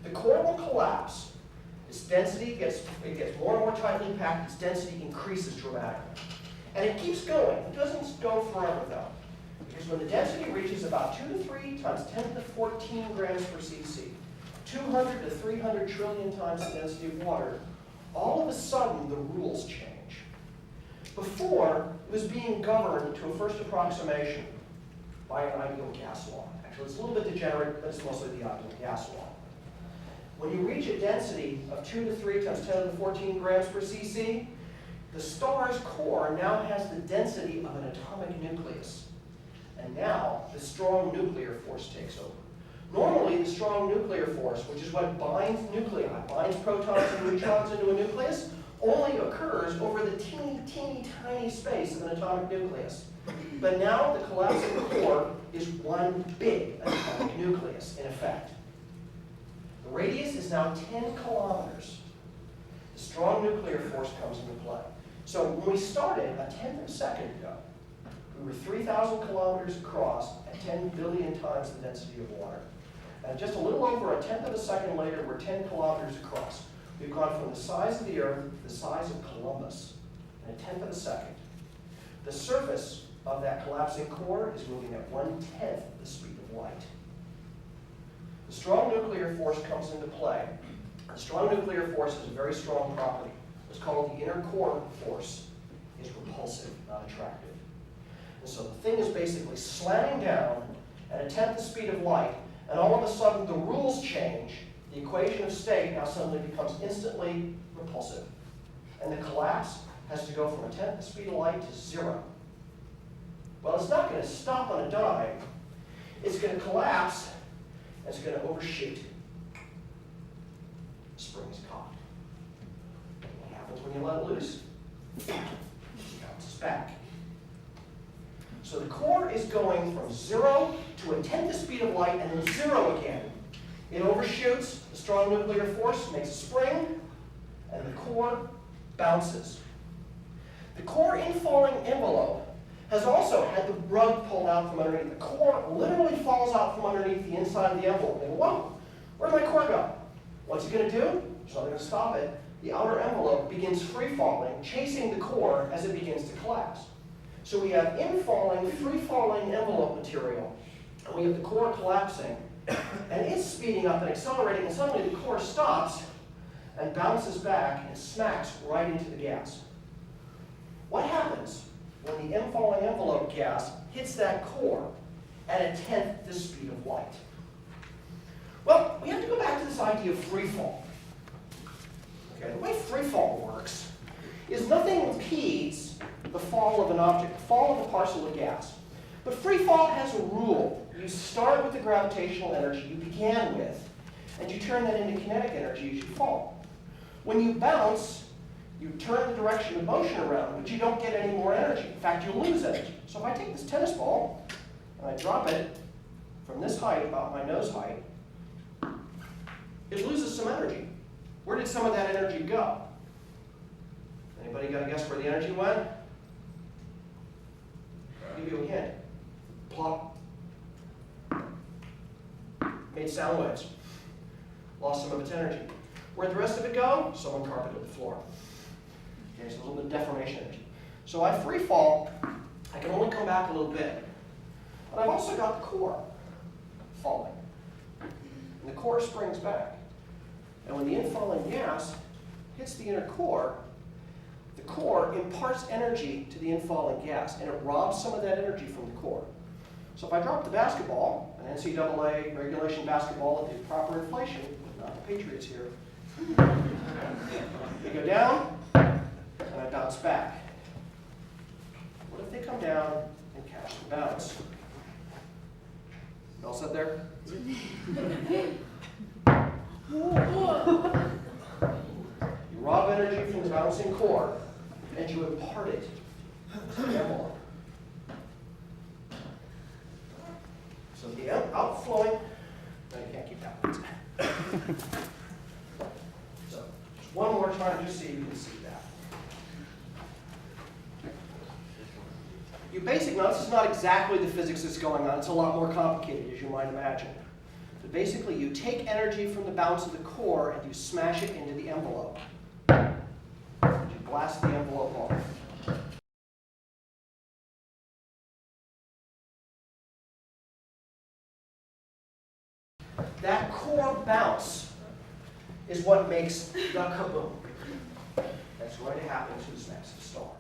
The core will collapse. Its density gets more and more tightly packed. Its density increases dramatically. And it keeps going. It doesn't go forever, though. Because when the density reaches about 2 to 3 times 10 to the 14 grams per cc, 200 to 300 trillion times the density of water, all of a sudden the rules change. Before, it was being governed to a first approximation by an ideal gas law. Actually, it's a little bit degenerate, but it's mostly the ideal gas law. When you reach a density of 2 to 3 times 10 to the 14 grams per cc, the star's core now has the density of an atomic nucleus. And now, the strong nuclear force takes over. Normally, the strong nuclear force, which is what binds nuclei, binds protons and neutrons into a nucleus, only occurs over the teeny, teeny, tiny space of an atomic nucleus. But now, the collapsing core is one big atomic nucleus, in effect. The radius is now 10 kilometers. The strong nuclear force comes into play. So when we started a tenth of a second ago, we were 3,000 kilometers across at 10 billion times the density of water. And just a little over a tenth of a second later, we're 10 kilometers across. We've gone from the size of the Earth to the size of Columbus in a tenth of a second. The surface of that collapsing core is moving at 1/10 the speed of light. The strong nuclear force comes into play. The strong nuclear force has a very strong property. What's called the inner core force is repulsive, not attractive. And so the thing is basically slamming down at a tenth the speed of light, and all of a sudden the rules change. The equation of state now suddenly becomes instantly repulsive. And the collapse has to go from a tenth the speed of light to 0. Well, it's not going to stop on a dime. It's going to collapse, and it's going to overshoot. The spring's caught. What happens when you let it loose? It bounces back. So the core is going from 0 to a tenth the speed of light, and then 0 again. It overshoots, the strong nuclear force makes a spring, and the core bounces. The core infalling envelope has also had the rug pulled out from underneath. The core literally falls out from underneath the inside of the envelope. And whoa, where'd my core go? What's it going to do? There's nothing to stop it. The outer envelope begins free-falling, chasing the core as it begins to collapse. So we have infalling, free-falling envelope material, and we have the core collapsing, and it's speeding up and accelerating, and suddenly the core stops and bounces back and smacks right into the gas. What happens when the infalling envelope gas hits that core at a tenth the speed of light? Well, we have to go back to this idea of free fall. Okay, the way free fall works is nothing impedes the fall of an object, the fall of a parcel of gas. But free fall has a rule. You start with the gravitational energy you began with, and you turn that into kinetic energy as you fall. When you bounce, you turn the direction of motion around, but you don't get any more energy. In fact, you lose energy. So if I take this tennis ball and I drop it from this height, about my nose height, it loses some energy. Where did some of that energy go? Anybody got to guess where the energy went? I'll give you a hint. Plop. Made sound waves. Lost some of its energy. Where'd the rest of it go? Someone carpeted the floor. Okay, so a little bit of deformation energy. So I free fall, I can only come back a little bit. But I've also got the core falling. And the core springs back. And when the infalling gas hits the inner core, the core imparts energy to the infalling gas, and it robs some of that energy from the core. So if I drop the basketball, an NCAA regulation basketball at the proper inflation, not the Patriots here, they go down, and I bounce back. What if they come down and catch the bounce? You all set there? You rob energy from the bouncing core, and you impart it to the envelope. So the outflowing, no, you can't keep that. So just one more time, just so you can see that. Now this is not exactly the physics that's going on. It's a lot more complicated, as you might imagine. So basically, you take energy from the bounce of the core and you smash it into the envelope. You blast the envelope off. That core bounce is what makes the kaboom that's going to happen to this massive star.